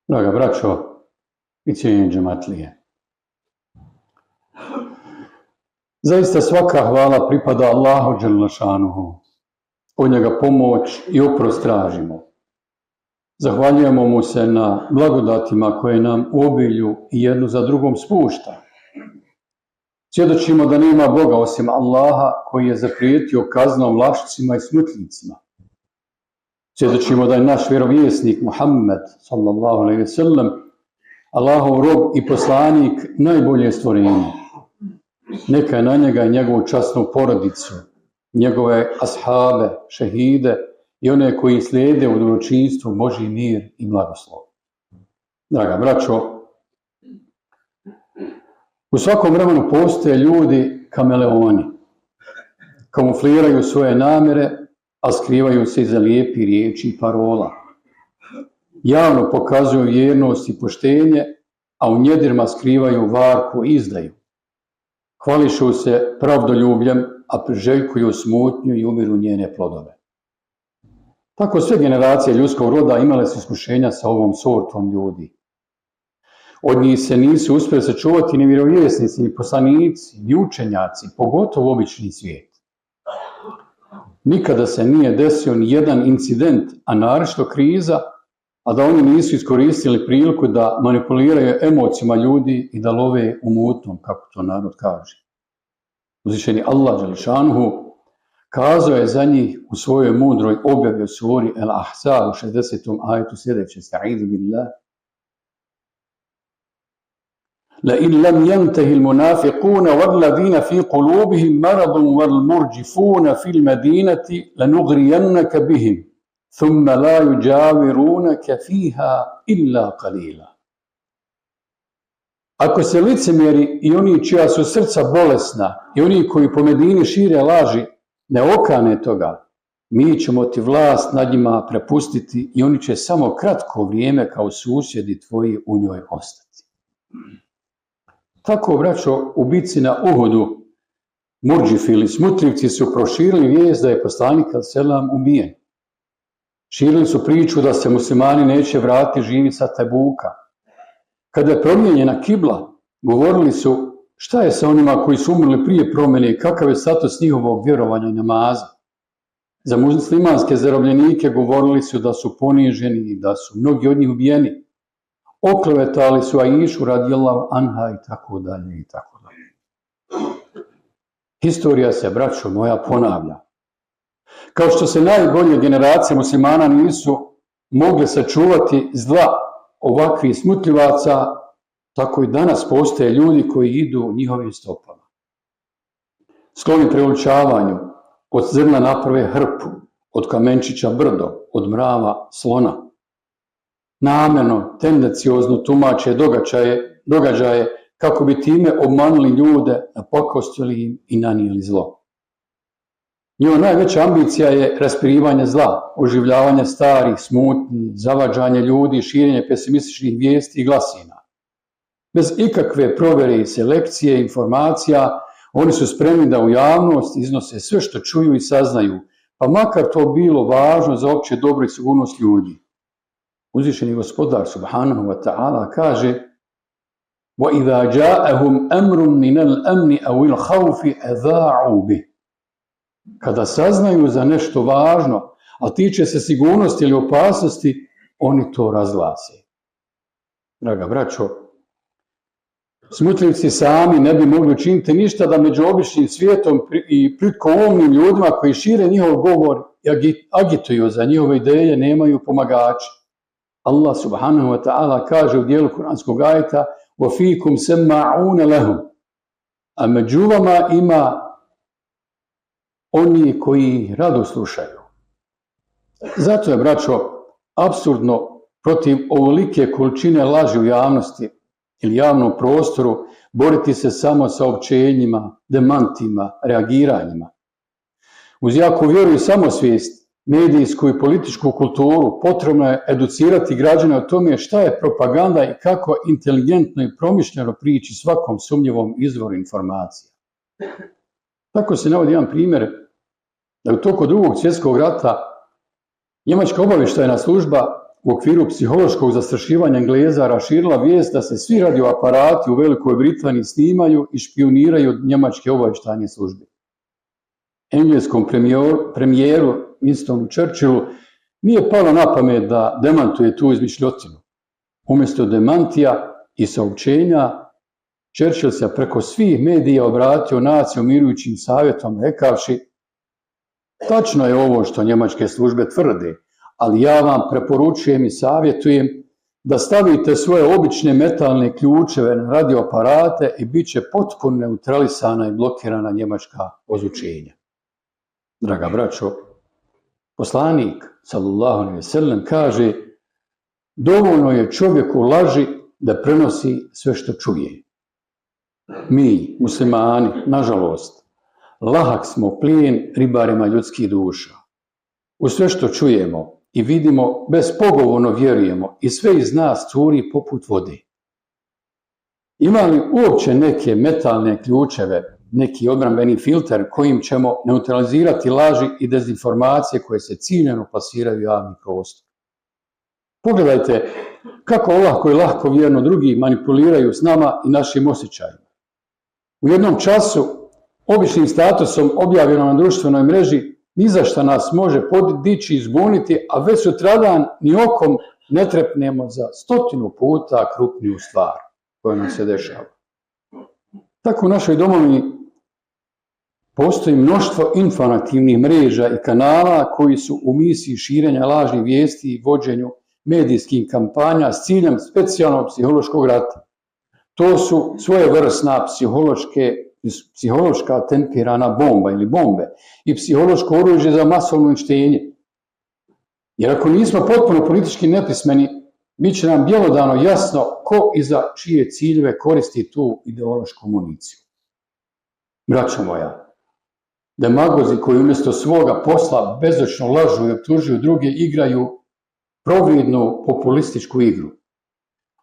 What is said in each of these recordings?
Draga braćo i cijenjeni džematlije, zaista svaka hvala pripada Allahu dželle šanuhu. Od njega pomoć i oprost tražimo. Zahvaljujemo mu se na blagodatima koje nam u obilju i jednu za drugom spušta. Svjedočimo da nema Boga osim Allaha koji je zaprijetio kaznom lašcima i smutljicima. Svjedočimo da je naš vjerovjesnik Muhammed sallallahu alejhi ve sellem Allahov rob i poslanik najbolje stvorenje. Neka je na njega i njegovu časnu porodicu, njegove ashabe, šehide i one koji slijede u dobročinstvu Božji mir i blagoslov. Draga braćo, u svakom vremenu postoje ljudi kameleoni. Kamufliraju svoje namjere, a skrivaju se iza lijepi riječi i parola. Javno pokazuju vjernost i poštenje, a u njedirima skrivaju varku i izdaju. Hvališu se pravdoljubljem, a priželjkuju smutnju i umiru njene plodove. Tako sve generacije ljudskog roda imale su iskušenja sa ovom sortom ljudi. Od njih se nisu uspjeli sačuvati ni vjerovjesnici, ni poslanici, ni učenjaci, pogotovo obični svijet. Nikada se nije desio ni jedan incident, a naročito kriza, a da oni nisu iskoristili priliku da manipuliraju emocijama ljudi i da love u mutnom, kako to narod kaže. Uzvišeni Allah dželle šanuhu kazao je za njih u svojoj mudroj objavi u suri El-Ahzab u 60. ajetu sljedeće: Sta'idhu billah. لئن لم ينته المنافقون والذين في قلوبهم مرض والمرجفون في المدينة لنغرينك بهم ثم لا يجاورونك فيها إلا قليلا. Ako se licemjeri i oni čija su srca bolesna i oni koji po Medini šire laži ne okane toga, mi ćemo ti vlast nad njima prepustiti i oni će samo kratko vrijeme kao susjedi tvoji u njoj ostati. Tako, braćo, u bitci na Uhudu murdžifi ili smutljivci su proširili vijest da je poslanik selam ubijen. Širili su priču da se muslimani neće vratiti živi sa Tebuka. Kada je promijenjena kibla, govorili su šta je sa onima koji su umrli prije promjene i kakav je status njihovog vjerovanja i namaza. Za muslimanske zarobljenike govorili su da su poniženi i da su mnogi od njih ubijeni. Oklevetali su Aišu radijallahu anha i tako dalje i tako dalje. Historija se, braćo moja, ponavlja. Kao što se najbolje generacije muslimana nisu mogle sačuvati zla ovakvih smutljivaca, tako i danas postoje ljudi koji idu njihovim stopama. Skloni preučavanju, od zrna naprave hrpu, od kamenčića brdo, od mrava slona. Namjerno, tendenciozno tumače događaje kako bi time obmanuli ljude, napakostili im i nanijeli zlo. Njihova najveća ambicija je raspirivanje zla, oživljavanje starih, smutnji, zavađanje ljudi, širenje pesimističnih vijesti i glasina. Bez ikakve provjere i selekcije informacija, oni su spremni da u javnost iznose sve što čuju i saznaju, pa makar to bilo važno za opće dobro i sigurnost ljudi. Uzvišeni gospodar subhanahu wa ta'ala kaže: وَإِذَا جَاءَهُمْ أَمْرٌ مِنَ الْأَمْنِ أَوِ الْخَوْفِ أَذَاعُوا بِهِ. Kada saznaju za nešto važno, a tiče se sigurnosti ili opasnosti, oni to razglase. Draga braćo, smutljivci sami ne bi mogli učiniti ništa da među običnim svijetom i plitkoumnim ljudima koji šire njihov govor i agituju za njihove ideje nemaju pomagača. Allah subhanahu wa ta'ala kaže u dijelu kuranskog ajeta: وَفِيكُمْ سَمَّعُونَ لَهُمْ. A među vama ima oni koji rado slušaju. Zato je, braćo, apsurdno protiv ovolike količine laži u javnosti ili javnom prostoru boriti se samo saopćenjima, demantima, reagiranjima. Uz jaku vjeru i samosvijest, medijsku i političku kulturu, potrebno je educirati građane o tome šta je propaganda i kako inteligentno i promišljeno prići svakom sumnjivom izvoru informacija. Tako se navodi jedan primjer da u toku Drugog svjetskog rata njemačka obavještajna služba u okviru psihološkog zastrašivanja Engleza raširila vijest da se svi radioaparati u Velikoj Britaniji snimaju i špijuniraju od njemačke obavještajne službe. Engleskom premijeru Winstonu Churchillu nije palo na pamet da demantuje tu izmišljotinu. Umjesto demantija i saopćenja, Churchill se preko svih medija obratio naciji umirujućim savjetom rekavši: tačno je ovo što njemačke službe tvrde, ali ja vam preporučujem i savjetujem da stavite svoje obične metalne ključeve na radioaparate i bit će potpuno neutralisana i blokirana njemačka ozvučenja. Draga braćo, poslanik sallallahu alejhi ve sellem kaže: dovoljno je čovjeku laži da prenosi sve što čuje. Mi, muslimani, nažalost, lahak smo plijen ribarima ljudskih duša. U sve što čujemo i vidimo bespogovorno vjerujemo i sve iz nas curi poput vode. Ima li uopće neke metalne ključeve, neki obrambeni filter kojim ćemo neutralizirati laži i dezinformacije koje se ciljano plasiraju u javni prostor? Pogledajte kako olako i lahko vjerno drugi manipuliraju s nama i našim osjećajima. U jednom času, običnim statusom objavljenom na društvenoj mreži, ni za šta nas može podići i zbuniti, a već sutradan ni okom ne trepnemo za 100 puta krupniju stvar koja nam se dešava. Tako u našoj domovini postoji mnoštvo informativnih mreža i kanala koji su u misiji širenja lažnih vijesti i vođenju medijskih kampanja s ciljem specijalnog psihološkog rata. To su svojevrsna psihološka tempirana bomba ili bombe i psihološko oružje za masovno uništenje. Jer ako nismo potpuno politički nepismeni, bit će nam bjelodano jasno ko i za čije ciljeve koristi tu ideološku municiju. Braćo moja, demagozi koji umjesto svoga posla bezočno lažu i optužuju druge igraju providnu populističku igru.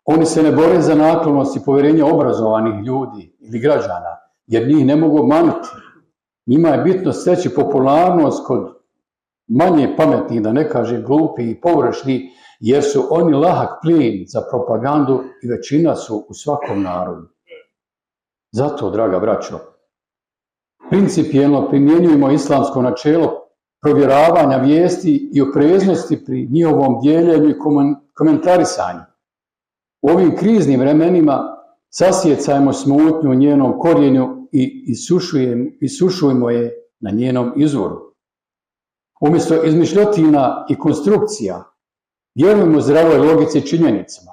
Oni se ne bore za naklonost i povjerenje obrazovanih ljudi ili građana, jer njih ne mogu obmanuti. Njima je bitno steći popularnost kod manje pametnih, da ne kažem glupi i površni, jer su oni lahak plijen za propagandu i većina su u svakom narodu. Zato, draga braćo, principijelno primjenjujemo islamsko načelo provjeravanja vijesti i opreznosti pri njihovom dijeljenju i komentarisanju. U ovim kriznim vremenima sasjecajmo smutnju u njenom korijenju i isušujemo je na njenom izvoru. Umjesto izmišljotina i konstrukcija, vjerujemo zdravoj logici i činjenicama.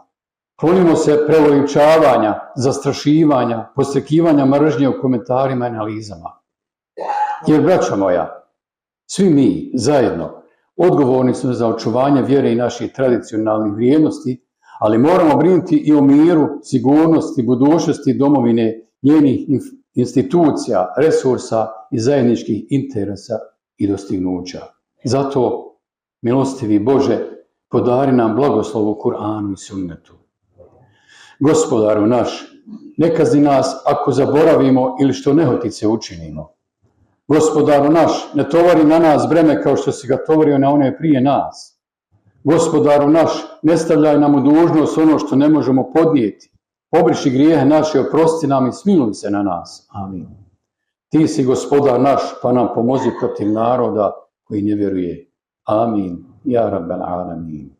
Klonimo se preuveličavanja, zastrašivanja, podstrekivanja mržnje u komentarima i analizama. Jer, braćo moja, svi mi zajedno odgovorni smo za očuvanje vjere i naših tradicionalnih vrijednosti, ali moramo brinuti i o miru, sigurnosti, budućnosti domovine, njenih institucija, resursa i zajedničkih interesa i dostignuća. Zato, milostivi Bože, podari nam blagoslov u Kur'anu i sunnetu. Gospodaru naš, ne kazni nas ako zaboravimo ili što nehotice učinimo. Gospodaru naš, ne tovari na nas breme kao što si ga tovario na one prije nas. Gospodaru naš, ne stavljaj nam u dužnost ono što ne možemo podnijeti. Obriši grijehe naše, oprosti nam i smiluj se na nas. Amin. Ti si gospodar naš, pa nam pomozi protiv naroda koji ne vjeruje. Amin. Ja rabbel alamin.